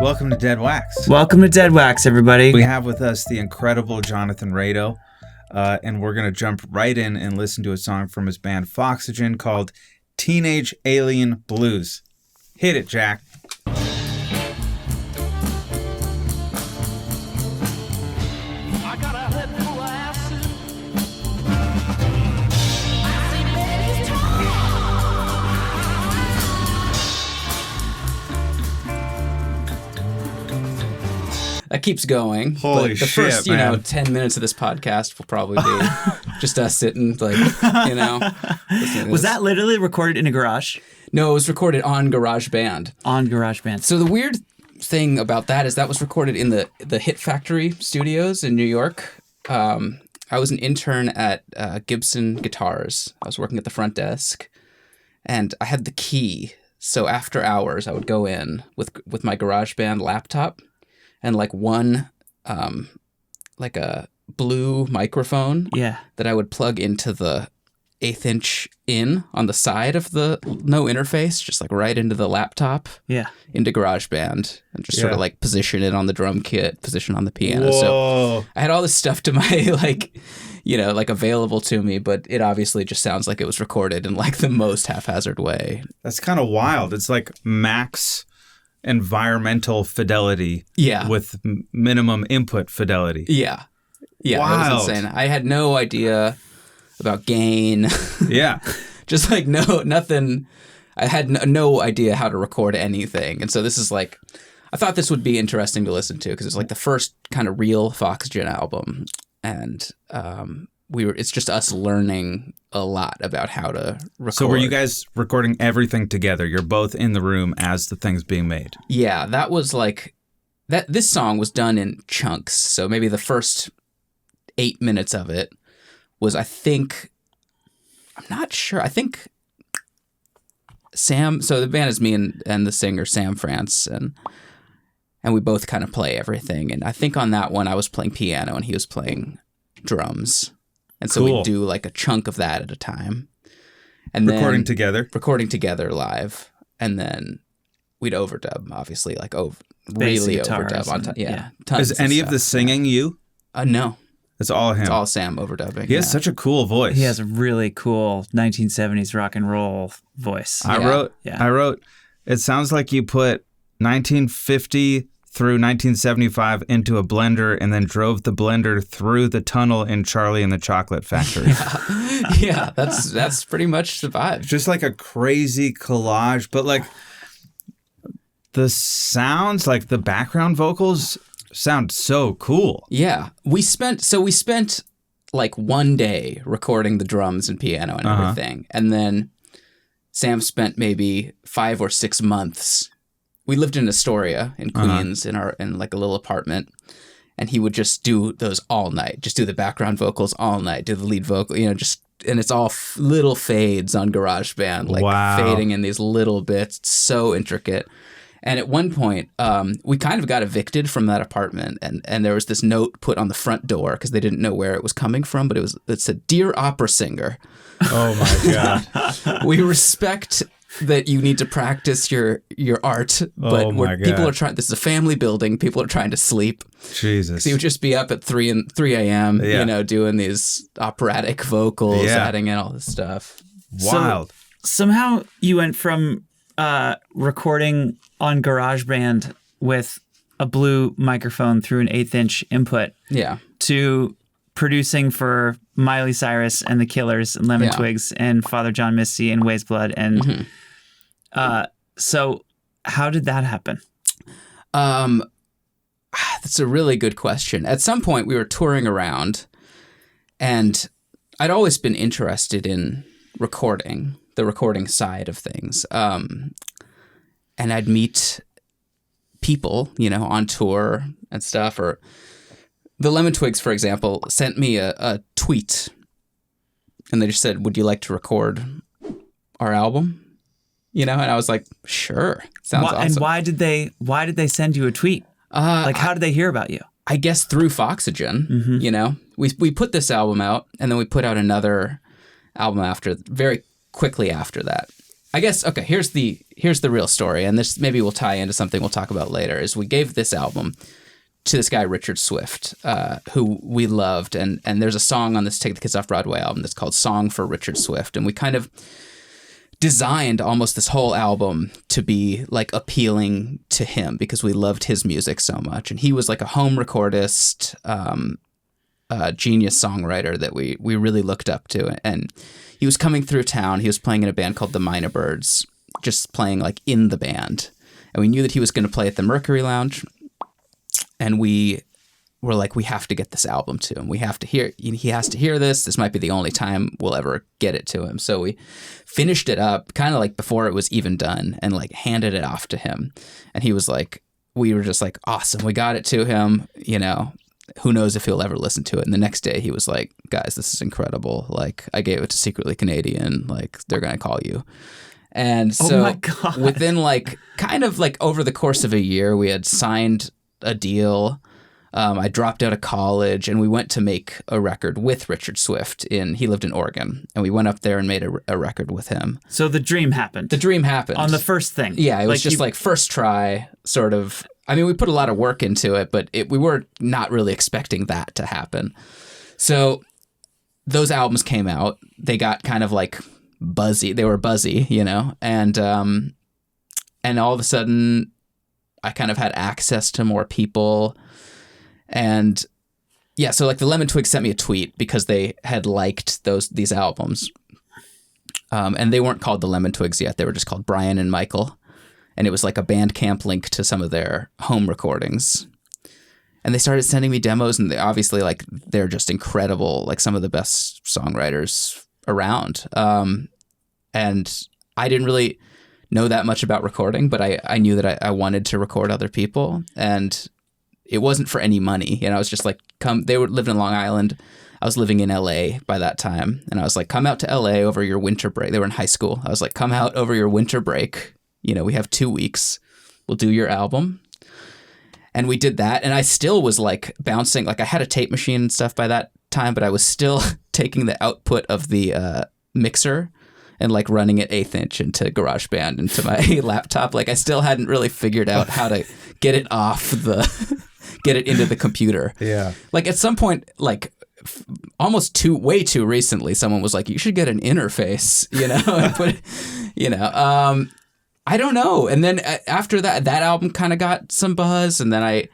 Welcome to DeadWax. Welcome to DeadWax, everybody. We have with us the incredible Jonathan Rado, and we're going to jump right in and listen to a song from his band Foxygen called Teenage Alien Blues. Hit it, Jack. That keeps going. Holy but the shit, first, man. 10 minutes of this podcast will probably be just us sitting, listening to Was this. that literally recorded in a garage? No, it was recorded on GarageBand. On GarageBand. So the weird thing about that is that was recorded in the Hit Factory studios in New York. I was an intern at Gibson Guitars. I was working at the front desk, and I had the key. So after hours, I would go in with my GarageBand laptop and one a blue microphone that I would plug into the 1/8 inch in on the side of the no interface, just right into the laptop, into GarageBand, and just sort of position it on the drum kit, position on the piano. Whoa. So I had all this stuff to my available to me, but it obviously just sounds like it was recorded in the most haphazard way. That's kind of wild. It's like max environmental fidelity with minimum input fidelity. Yeah. Wild. That was insane. I had no idea about gain. Yeah. Just nothing. I had no idea how to record anything. And so this is I thought this would be interesting to listen to because it's the first kind of real Foxygen album. And it's just us learning a lot about how to record. So were you guys recording everything together? You're both in the room as the thing's being made. Yeah, that was that. This song was done in chunks. So maybe the first 8 minutes of it was, I'm not sure. I think Sam, so the band is me and the singer Sam France, and we both kind of play everything. And I think on that one I was playing piano and he was playing drums. And so we'd do a chunk of that at a time. And recording together live. And then we'd overdub, obviously, really overdub on time. Yeah. Tons Is any of the singing you? No. It's all him. It's all Sam overdubbing. He has such a cool voice. He has a really cool 1970s rock and roll voice. I wrote, it sounds like you put 1950 through 1975 into a blender and then drove the blender through the tunnel in Charlie and the Chocolate Factory. Yeah, that's pretty much the vibe. Just a crazy collage, but the sounds, the background vocals sound so cool. Yeah. We spent one day recording the drums and piano and everything. And then Sam spent maybe 5 or 6 months. We lived in Astoria in Queens in a little apartment, and he would just do those all night. Just do the background vocals all night, do the lead vocal, and it's all little fades on GarageBand, fading in these little bits. It's so intricate. And at one point, we kind of got evicted from that apartment, and there was this note put on the front door because they didn't know where it was coming from, but it said, "Dear opera singer." Oh my God. We respect that you need to practice your art, but people are trying. This is a family building. People are trying to sleep. Jesus. So you would just be up at 3 a.m. Doing these operatic vocals, adding in all this stuff. Wild. So, somehow you went from recording on GarageBand with a blue microphone through an 1/8 inch input, to producing for Miley Cyrus and the Killers and Lemon Twigs and Father John Misty and Ways Blood. And so how did that happen? That's a really good question. At some point we were touring around, and I'd always been interested in recording, the recording side of things. And I'd meet people, on tour and stuff, or the Lemon Twigs, for example, sent me a tweet, and they just said, "Would you like to record our album?" And I was like, "Sure, sounds awesome." And why did they send you a tweet? How did they hear about you? I guess through Foxygen. We put this album out, and then we put out another album very quickly after that, I guess, okay, here's the real story, and this maybe will tie into something we'll talk about later, is we gave this album to this guy, Richard Swift, who we loved, and there's a song on this Take the Kids Off Broadway album that's called Song for Richard Swift, and we kind of designed almost this whole album to be like appealing to him because we loved his music so much, and he was like a home recordist, genius songwriter that we really looked up to, and he was coming through town. He was playing in a band called the Minor Birds, just playing like in the band. And we knew that he was going to play at the Mercury Lounge. And we were like, we have to get this album to him. He has to hear this. This might be the only time we'll ever get it to him. So we finished it up kind of like before it was even done and like handed it off to him. And he was like, we were just like, awesome. We got it to him, you know. Who knows if he'll ever listen to it. And the next day he was like, guys, this is incredible. Like, I gave it to Secretly Canadian. Like, they're going to call you. And so oh my God. Within like kind of like over the course of a year, we had signed a deal. I dropped out of college and we went to make a record with Richard Swift he lived in Oregon, and we went up there and made a record with him. So the dream happened. The dream happened. On the first thing. Yeah. It was like first try sort of. I mean, we put a lot of work into it, but we were not really expecting that to happen. So those albums came out. They got kind of like buzzy. They were buzzy, you know, and all of a sudden I kind of had access to more people. And yeah, so like the Lemon Twigs sent me a tweet because they had liked these albums. And they weren't called the Lemon Twigs yet. They were just called Brian and Michael. And it was like a Bandcamp link to some of their home recordings. And they started sending me demos, and they're just incredible, like some of the best songwriters around. And I didn't really know that much about recording, but I knew that I wanted to record other people, and it wasn't for any money. You know, I was just like, they were living in Long Island. I was living in LA by that time. And I was like, come out to LA over your winter break. They were in high school. I was like, come out over your winter break. You know, we have 2 weeks. We'll do your album. And we did that. And I still was like bouncing, like I had a tape machine and stuff by that time, but I was still taking the output of the mixer and like running it 1/8 inch into GarageBand into my laptop. Like I still hadn't really figured out how to get it get it into the computer. Yeah. Like at some point, like way too recently, someone was like, you should get an interface, you know, and put, you know, I don't know. And then after that album kind of got some buzz. And then I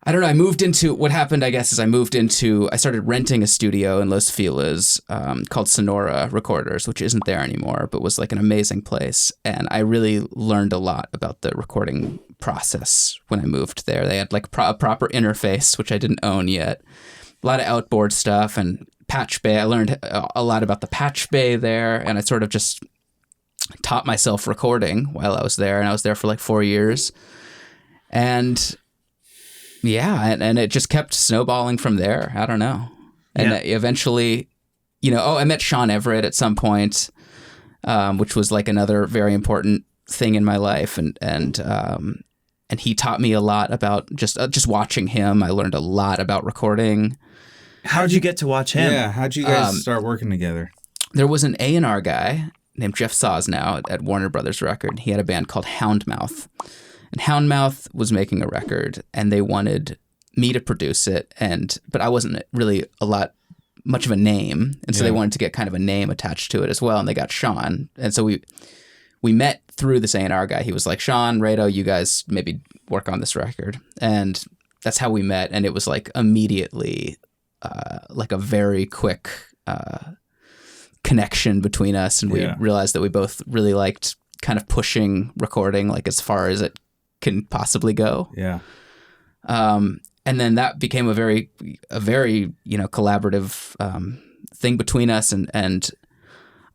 don't know. I moved into what happened, I guess, is I started renting a studio in Los Feliz called Sonora Recorders, which isn't there anymore, but was like an amazing place. And I really learned a lot about the recording process when I moved there. They had like a proper interface, which I didn't own yet. A lot of outboard stuff and patch bay. I learned a lot about the patch bay there. And I sort of just taught myself recording while I was there, and I was there for like 4 years. And yeah, and it just kept snowballing from there. I don't know. And eventually, you know, I met Shawn Everett at some point, which was like another very important thing in my life. And he taught me a lot about just watching him. I learned a lot about recording. How'd you get to watch him? Yeah, how'd you guys start working together? There was an A&R guy named Jeff Sosnow at Warner Brothers Record. He had a band called Houndmouth. And Houndmouth was making a record, and they wanted me to produce it. But I wasn't really much of a name. And so they wanted to get kind of a name attached to it as well. And they got Shawn. And so we met through this A&R guy. He was like, Shawn, Rado, you guys maybe work on this record. And that's how we met. And it was like immediately like a very quick connection between us, and we realized that we both really liked kind of pushing recording like as far as it can possibly go. Yeah. And then that became a very you know, collaborative thing between us, and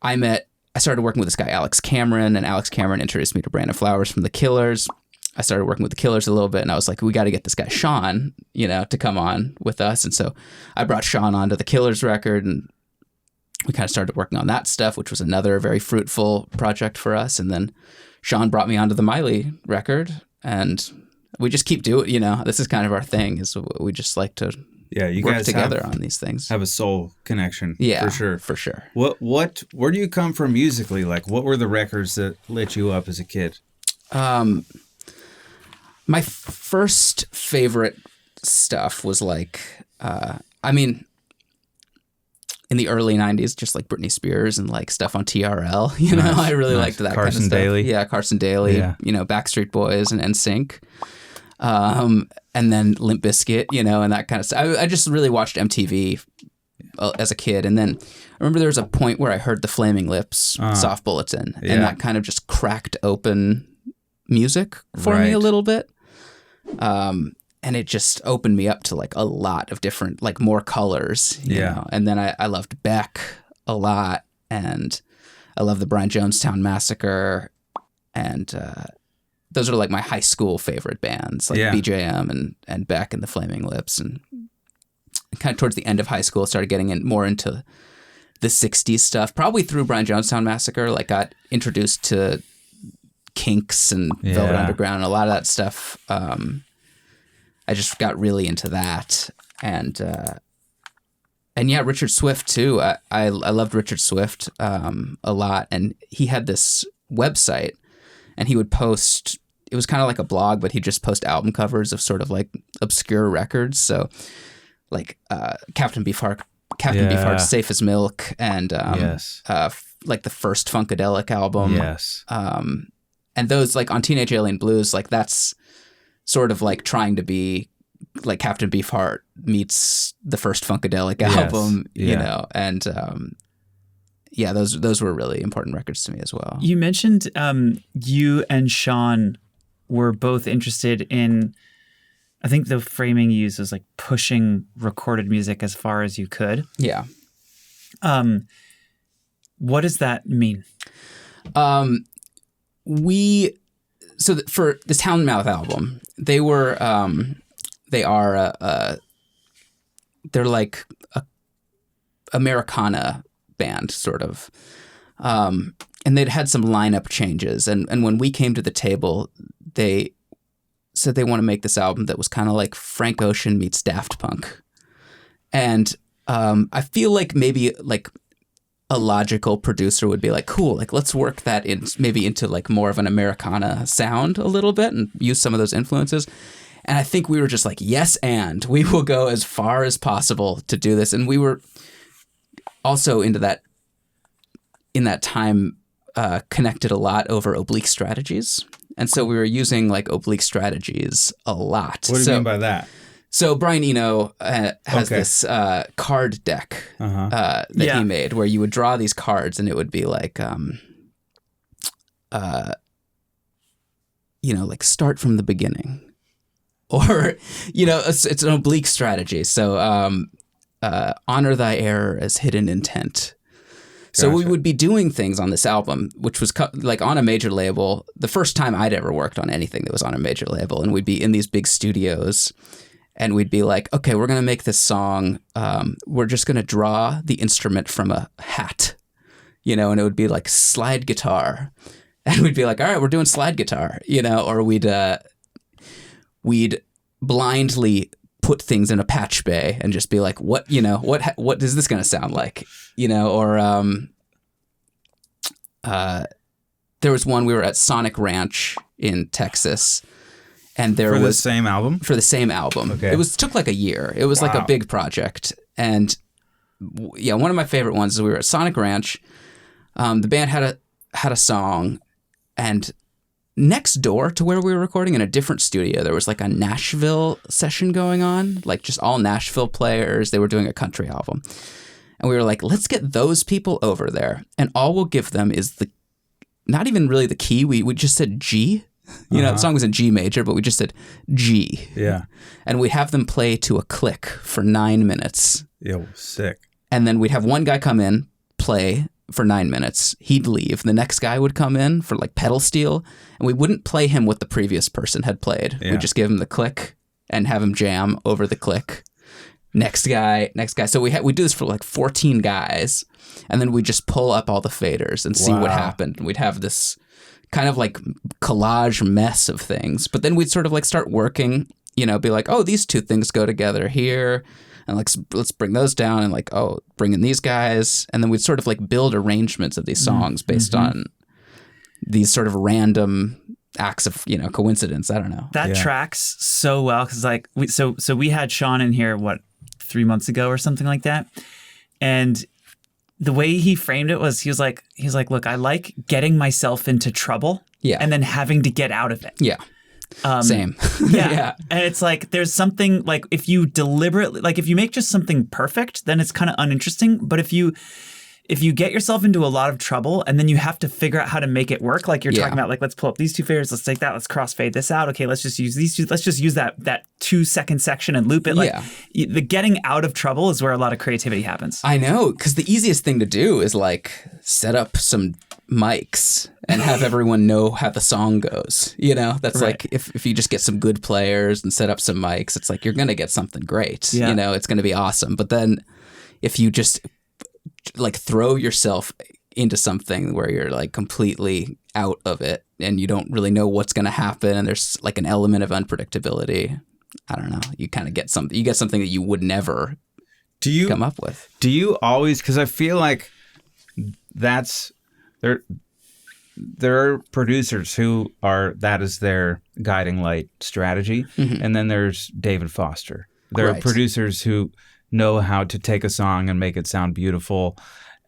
I started working with this guy Alex Cameron, and Alex Cameron introduced me to Brandon Flowers from The Killers. I started working with The Killers a little bit, and I was like, we got to get this guy Shawn, you know, to come on with us. And so I brought Shawn onto The Killers record, and we kind of started working on that stuff, which was another very fruitful project for us. And then Shawn brought me onto the Miley record, and we just keep doing, you know, this is kind of our thing, is we just like to Yeah, you work guys together on these things. Have a soul connection. Yeah, for sure. Where do you come from musically? Like, what were the records that lit you up as a kid? My first favorite stuff was like, in the early 90s, just like Britney Spears and like stuff on TRL, you know, I really liked that Carson kind of stuff. Daly. Yeah, Carson Daly, you know, Backstreet Boys and NSYNC. And then Limp Bizkit, you know, and that kind of stuff. I just really watched MTV as a kid. And then I remember there was a point where I heard the Flaming Lips, Soft Bulletin, and that kind of just cracked open music for me a little bit. And it just opened me up to like a lot of different, like more colors, you know. And then I loved Beck a lot, and I love the Brian Jonestown Massacre, and those are like my high school favorite bands, like BJM and Beck and the Flaming Lips. And kind of towards the end of high school, started getting more into the 60s stuff, probably through Brian Jonestown Massacre. Like got introduced to Kinks and Velvet Underground and a lot of that stuff. I just got really into that, and Richard Swift too. I loved Richard Swift a lot, and he had this website, and he would post. It was kind of like a blog, but he'd just post album covers of sort of like obscure records. So, like Captain Beefheart's "Safe as Milk," and like the first Funkadelic album. Yes. And those like on Teenage Alien Blues, like that's sort of like trying to be like Captain Beefheart meets the first Funkadelic album, you know, and those were really important records to me as well. You mentioned you and Shawn were both interested in, I think the framing you used was like pushing recorded music as far as you could. Yeah. What does that mean? For this Houndmouth album, they're like a Americana band sort of, and they'd had some lineup changes, and when we came to the table, they said they want to make this album that was kind of like Frank Ocean meets Daft Punk, and I feel like maybe like a logical producer would be like, cool, like let's work that in maybe into like more of an Americana sound a little bit and use some of those influences. And I think we were just like, yes, and we will go as far as possible to do this. And we were also in that time connected a lot over Oblique Strategies. And so we were using like Oblique Strategies a lot. What do you mean by that? So Brian Eno has this card deck that he made where you would draw these cards and it would be like, like start from the beginning. Or, it's an oblique strategy. So honor thy error as hidden intent. So we would be doing things on this album, which was like on a major label, the first time I'd ever worked on anything that was on a major label. And we'd be in these big studios. And we'd be like, okay, we're going to make this song. We're just going to draw the instrument from a hat, and it would be like slide guitar. And we'd be like, all right, we're doing slide guitar, or we'd blindly put things in a patch bay and just be like, what is this going to sound like? Or there was one, we were at Sonic Ranch in Texas. And there was the same album? For the same album. Okay. It took like a year. It was like a big project. And one of my favorite ones is we were at Sonic Ranch. The band had a song, and next door to where we were recording in a different studio, there was like a Nashville session going on, like just all Nashville players. They were doing a country album. And we were like, let's get those people over there. And all we'll give them is not even really the key. We just said G. The song was in G major, but we just said G. Yeah. And we'd have them play to a click for 9 minutes. Yo, sick. And then we'd have one guy come in, play for 9 minutes. He'd leave. The next guy would come in for like pedal steel, and we wouldn't play him what the previous person had played. Yeah. We'd just give him the click and have him jam over the click. Next guy. So we do this for like 14 guys, and then we just pull up all the faders and see what happened. We'd have this kind of like collage mess of things, but then we'd sort of like start working, be like, oh, these two things go together here. and like, let's bring those down and like, oh, bring in these guys. And then we'd sort of like build arrangements of these songs based on these sort of random acts of, you know, coincidence. I don't know. That tracks so well. Cause like, we had Shawn in here, 3 months ago or something like that. And the way he framed it was, he was like, look, I like getting myself into trouble and then having to get out of it. Yeah. Same. Yeah. And it's like, there's something like, if you deliberately, like if you make just something perfect, then it's kind of uninteresting. But if you get yourself into a lot of trouble and then you have to figure out how to make it work, like you're talking about, like, let's pull up these two faders, let's take that, let's crossfade this out. Okay, let's just use these two. Let's just use that 2-second section and loop it. Like the getting out of trouble is where a lot of creativity happens. I know, because the easiest thing to do is like set up some mics and have everyone know how the song goes. You know, that's like if you just get some good players and set up some mics, it's like you're going to get something great. Yeah. You know, it's going to be awesome. But then if you just like throw yourself into something where you're like completely out of it and you don't really know what's going to happen and there's like an element of unpredictability, I don't know, you kind of get something that you would never come up with. Do you always, because I feel like that's there are producers who are, that is their guiding light strategy, and then there's David Foster. There are producers who know how to take a song and make it sound beautiful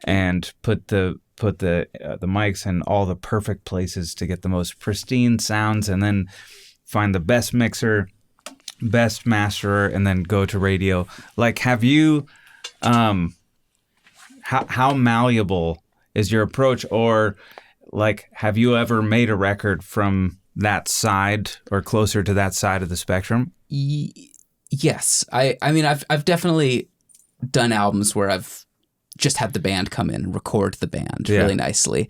and put the mics in all the perfect places to get the most pristine sounds, and then find the best mixer, best masterer, and then go to radio. Like, have you how malleable is your approach, or like, have you ever made a record from that side or closer to that side of the spectrum? Yes. I mean, I've definitely done albums where I've just had the band come in and record the band really nicely.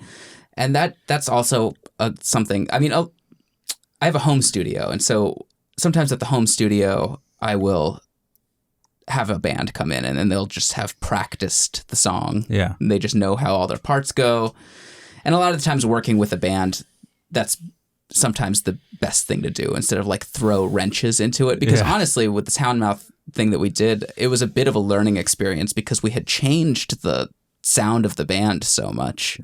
And that's also something, I mean, I have a home studio. And so sometimes at the home studio, I will have a band come in and then they'll just have practiced the song. Yeah. And they just know how all their parts go. And a lot of the times working with a band, that's sometimes the best thing to do instead of like throw wrenches into it. Because honestly, with the Houndmouth thing that we did, it was a bit of a learning experience because we had changed the sound of the band so much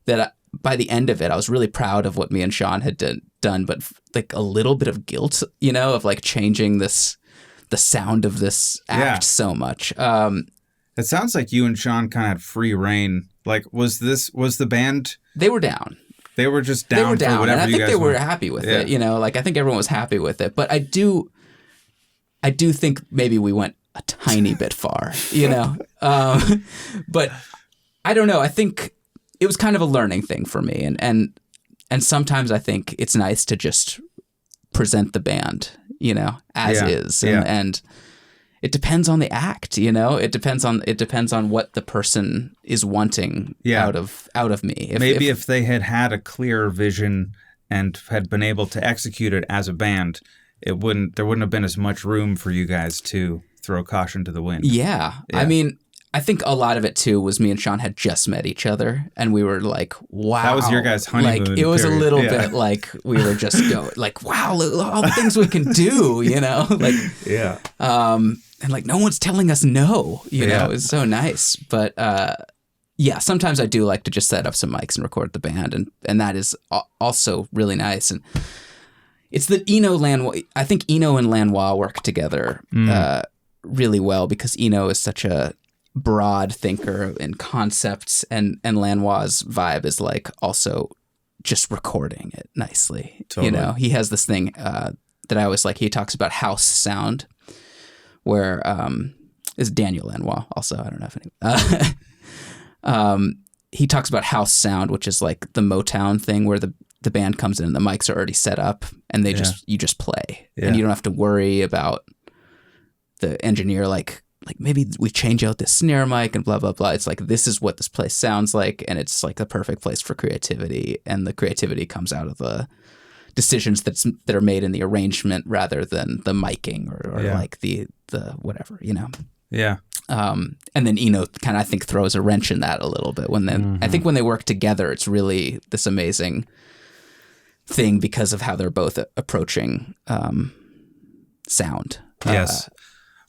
that by the end of it, I was really proud of what me and Shawn had done, but like a little bit of guilt, you know, of like changing the sound of this act so much. It sounds like you and Shawn kind of had free reign. Like, was the band? They were down. They were just down. They were down, for whatever and I think they were wanted. happy with it. You know, like I think everyone was happy with it. But I do think maybe we went a tiny bit far. You know, but I don't know. I think it was kind of a learning thing for me, and sometimes I think it's nice to just present the band, you know, as is, and it depends on the act, you know. It depends on what the person is wanting out of me. If they had a clear vision and had been able to execute it as a band, there wouldn't have been as much room for you guys to throw caution to the wind. Yeah. I mean, I think a lot of it too was me and Shawn had just met each other, and we were like, "Wow!" That was your guys' honeymoon. Like it was period. A little bit like we were just going, like, "Wow, look all the things we can do," you know, like and like no one's telling us no, you know. It was so nice, but sometimes I do like to just set up some mics and record the band, and that is also really nice. And it's the I think Eno and Lanois work together really well because Eno is such a broad thinker in concepts, and Lanois' vibe is like also just recording it nicely. Totally. You know, he has this thing that I always like. He talks about house sound, where is Daniel Lanois also. I don't know if anyone. He talks about house sound, which is like the Motown thing where the band comes in and the mics are already set up and you just play and you don't have to worry about the engineer like maybe we change out this snare mic and blah blah blah. It's like this is what this place sounds like, and it's like the perfect place for creativity, and the creativity comes out of the decisions that are made in the arrangement rather than the miking or like the whatever, you know. Yeah. And then Eno kind of, I think, throws a wrench in that a little bit I think when they work together, it's really this amazing thing because of how they're both approaching sound. Yes.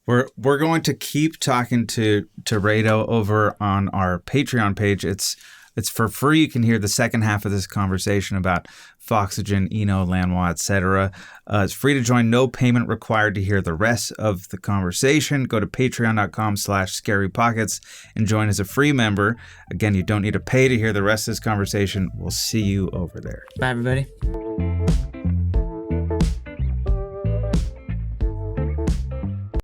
We're going to keep talking to Rado over on our Patreon page. It's for free. You can hear the second half of this conversation about Foxygen, Eno, Lanois, etc. It's free to join. No payment required to hear the rest of the conversation. Go to patreon.com/scarypockets and join as a free member. Again, you don't need to pay to hear the rest of this conversation. We'll see you over there. Bye, everybody.